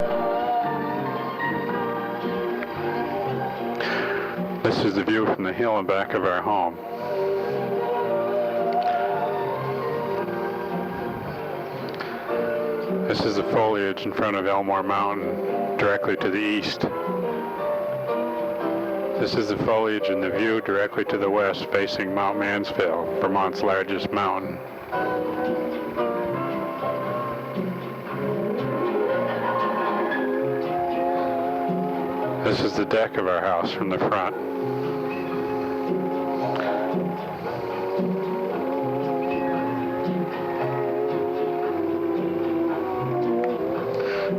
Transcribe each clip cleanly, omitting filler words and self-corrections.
This is the view from the hill in back of our home. This is the foliage in front of Elmore Mountain, directly to the east. This is the foliage and the view directly to the west, facing Mount Mansfiled, Vermont's largest mountain. This is the deck of our house from the front.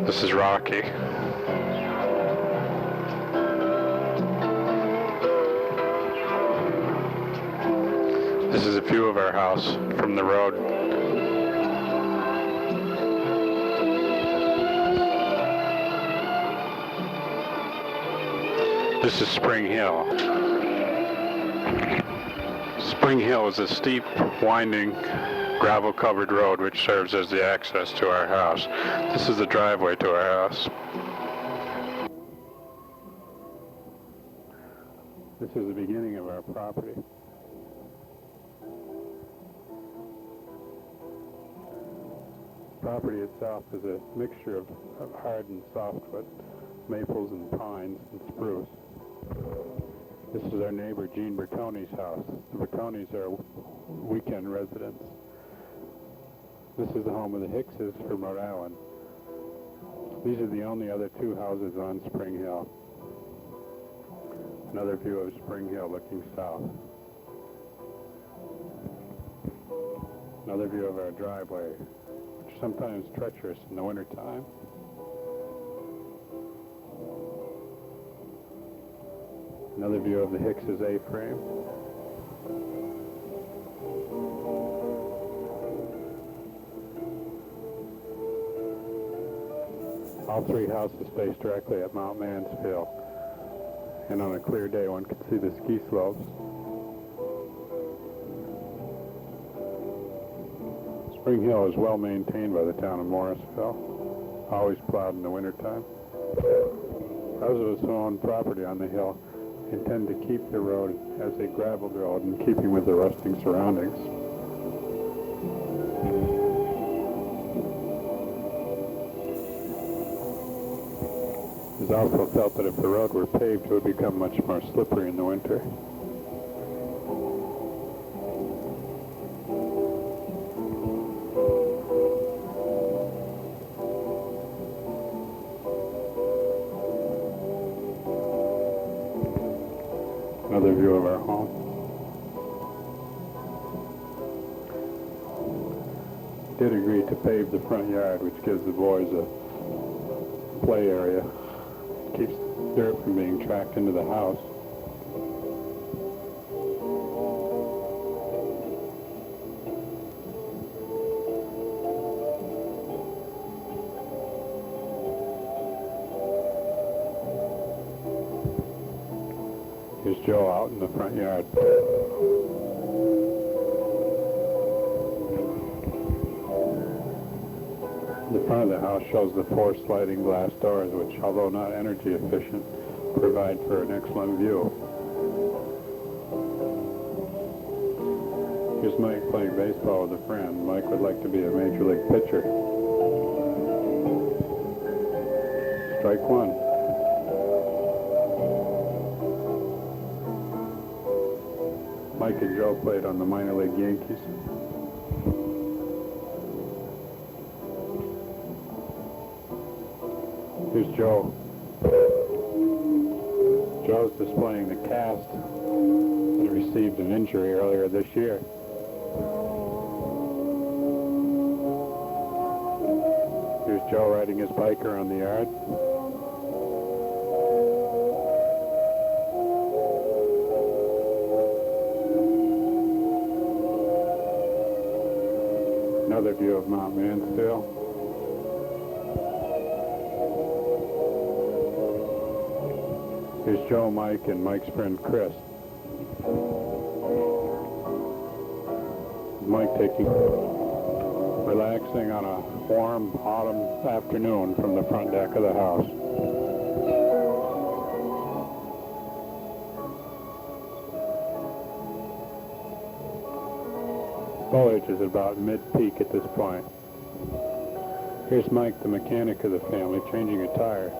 This is Rocky. This is a view of our house from the road. This is Spring Hill. Spring Hill is a steep, winding, gravel-covered road which serves as the access to our house. This is the driveway to our house. This is the beginning of our property. The property itself is a mixture of hard and softwood, maples and pines and spruce. This is our neighbor Gene Bertoni's house. The Bertonis are weekend residents. This is the home of the Hickses from Rhode Island. These are the only other two houses on Spring Hill. Another view of Spring Hill looking south. Another view of our driveway, which is sometimes treacherous in the wintertime. Another view of the Hickses A-frame. All three houses face directly at Mount Mansfield, and on a clear day one can see the ski slopes. Spring Hill is well maintained by the town of Morrisville, always plowed in the wintertime. Those of us who own property on the hill intend to keep the road as a graveled road in keeping with the rusting surroundings. It is also felt that if the road were paved, it would become much more slippery in the winter. Another view of our home. Did agree to pave the front yard, which gives the boys a play area. Keeps dirt from being tracked into the house. Here's Joe out in the front yard. The front of the house shows the 4 sliding glass doors, which, although not energy efficient, provide for an excellent view. Here's Mike playing baseball with a friend. Mike would like to be a major league pitcher. Strike one. Mike and Joe played on the minor league Yankees. Here's Joe. Joe's displaying the cast that received an injury earlier this year. Here's Joe riding his bike around the yard. Another view of Mount Mansfield. Here's Joe, Mike, and Mike's friend Chris. Mike taking relaxing on a warm autumn afternoon from the front deck of the house. Foliage is about mid-peak at this point. Here's Mike, the mechanic of the family, changing a tire.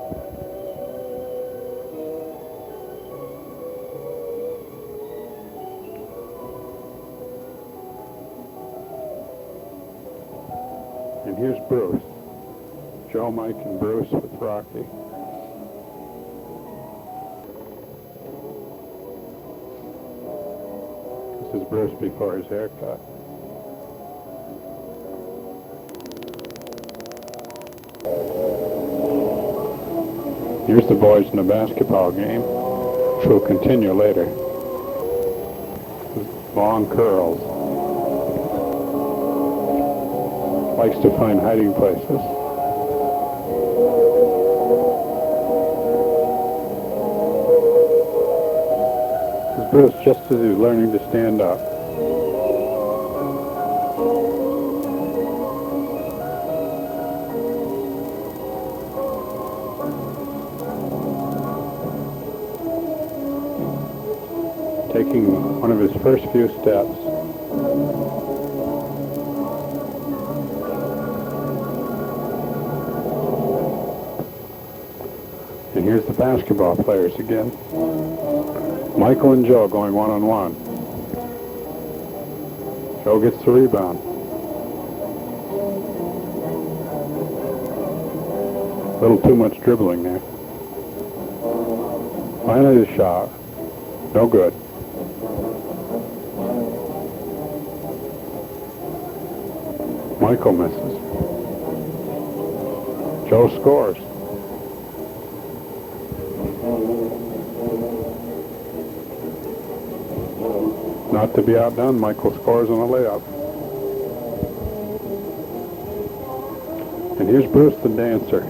And here's Bruce. Joe, Mike, and Bruce with Rocky. This is Bruce before his haircut. Here's the boys in a basketball game, which will continue later. Long curls. Likes to find hiding places. This is Bruce just as he's learning to stand up. Taking one of his first few steps. And here's the basketball players again. Michael and Joe going one-on-one. Joe gets the rebound. A little too much dribbling there. Finally the shot. No good. Michael misses. Joe scores. Not to be outdone, Michael scores on a layup. And here's Bruce the dancer.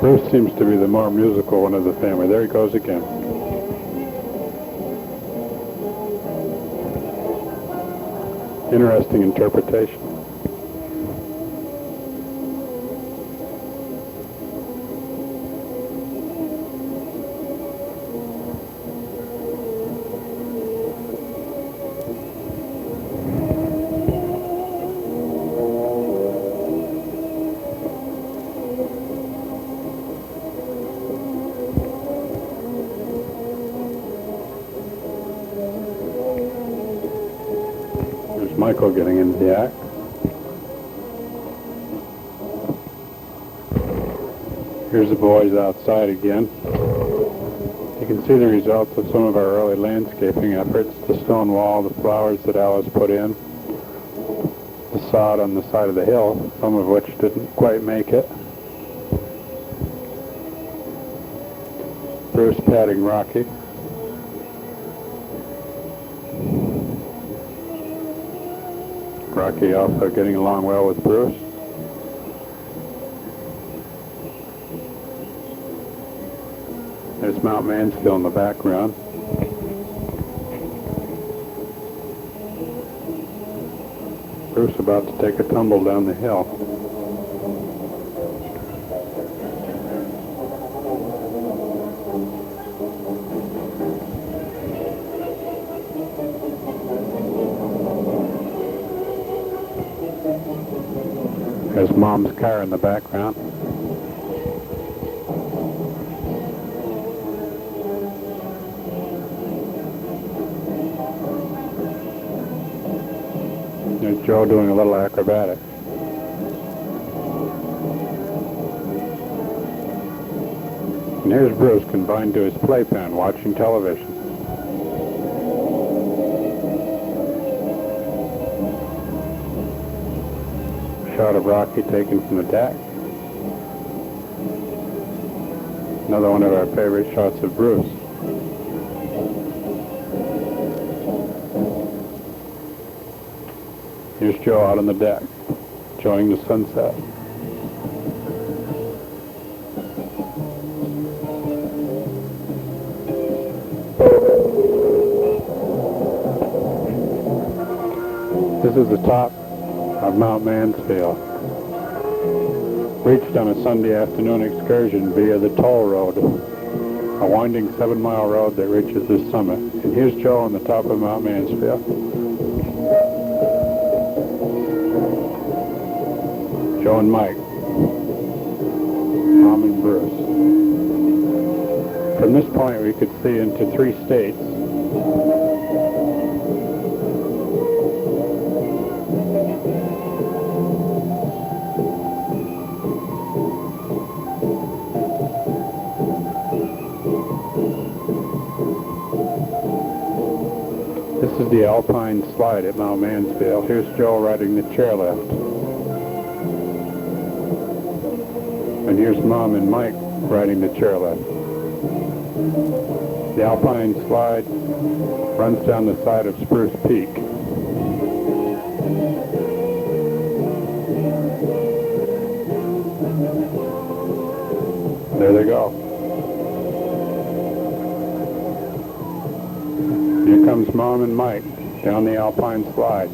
Bruce seems to be the more musical one of the family. There he goes again. Interesting interpretation. Michael getting into the act. Here's the boys outside again. You can see the results of some of our early landscaping efforts. The stone wall, the flowers that Alice put in, the sod on the side of the hill, some of which didn't quite make it. Bruce patting Rocky. Rocky also getting along well with Bruce. There's Mount Mansfiled in the background. Bruce about to take a tumble down the hill. There's Mom's car in the background. There's Joe doing a little acrobatics. And here's Bruce confined to his playpen watching television. Shot of Rocky taken from the deck. Another one of our favorite shots of Bruce. Here's Joe out on the deck, enjoying the sunset. This is the top of Mount Mansfield. Reached on a Sunday afternoon excursion via the toll road, a winding 7-mile road that reaches the summit. And here's Joe on the top of Mount Mansfield. Joe and Mike. Tom and Bruce. From this point we could see into 3 states. This is the Alpine Slide at Mount Mansfield. Here's Joe riding the chairlift. And here's Mom and Mike riding the chairlift. The Alpine Slide runs down the side of Spruce Peak. There they go. Here comes Mom and Mike down the Alpine Slide.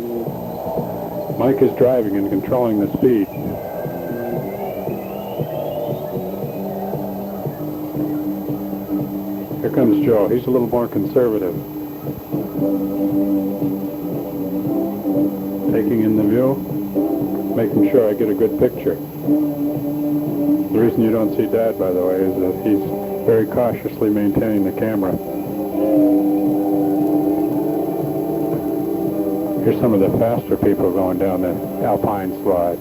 Mike is driving and controlling the speed. Here comes Joe. He's a little more conservative. Taking in the view, making sure I get a good picture. The reason you don't see Dad, by the way, is that he's very cautiously maintaining the camera. Here's some of the faster people going down the Alpine Slide.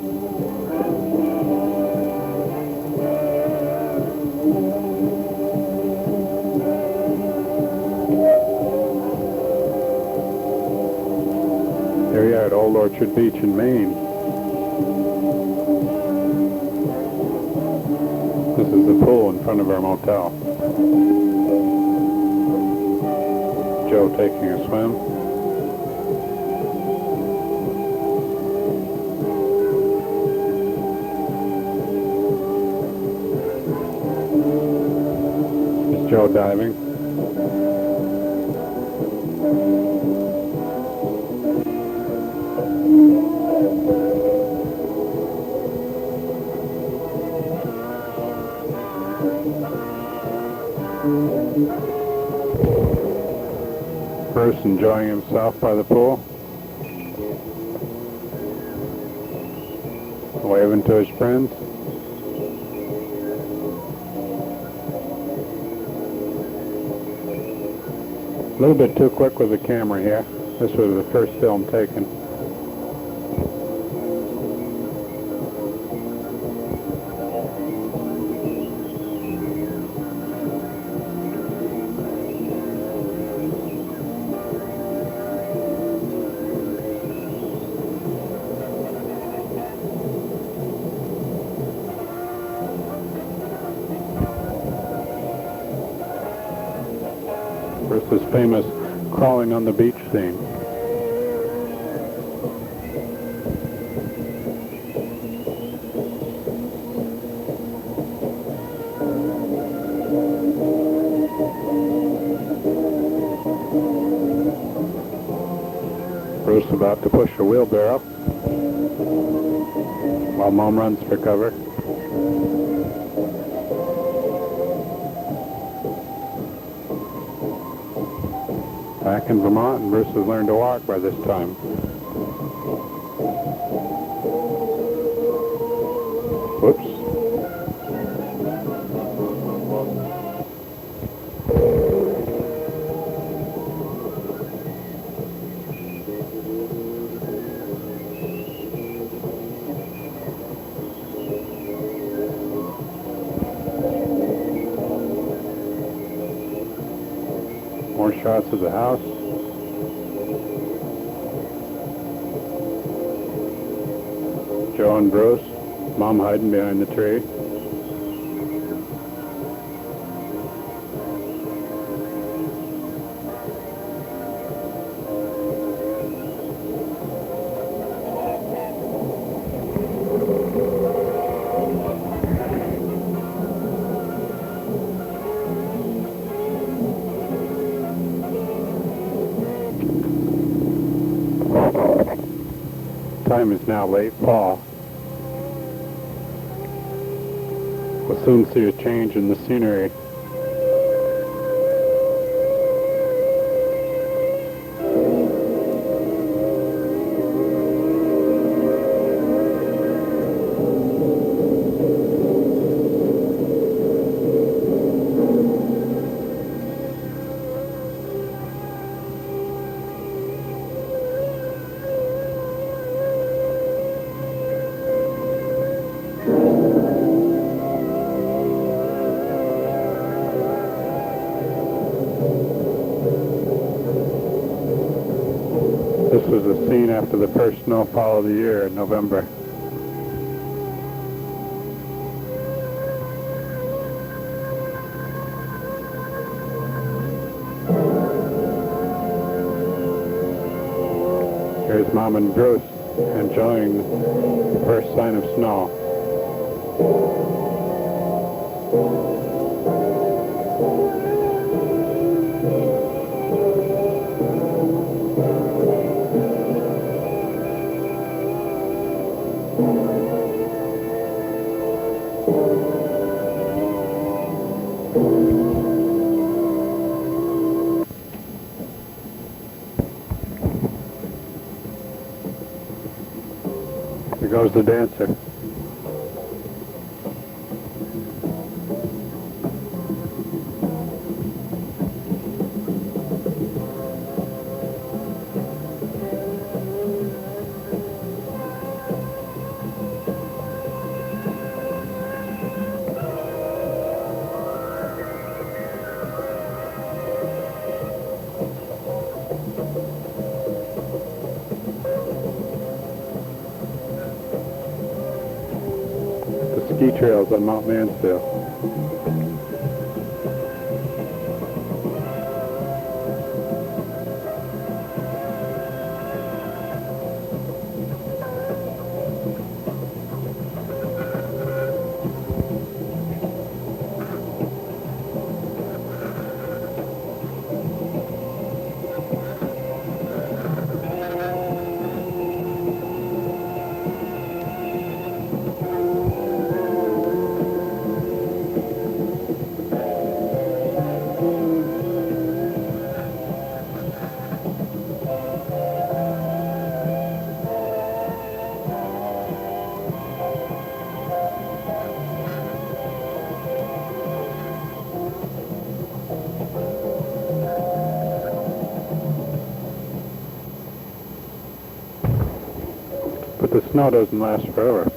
Here we are at Old Orchard Beach in Maine. This is the pool in front of our motel. Joe taking a swim. Joe diving. Bruce enjoying himself by the pool. Waving to his friends. A little bit too quick with the camera here. This was the first film taken. This famous crawling on the beach scene. Bruce about to push a wheelbarrow while Mom runs for cover. Back in Vermont, and Bruce has learned to walk by this time. Whoops. More shots of the house. Joe and Bruce, Mom hiding behind the tree. time is now late fall. We'll soon see a change in the scenery. This was the scene after the first snowfall of the year in November. Here's Mom and Bruce enjoying the first sign of snow. Here goes the dancer. Ski trails on Mount Mansfield. But the snow doesn't last forever.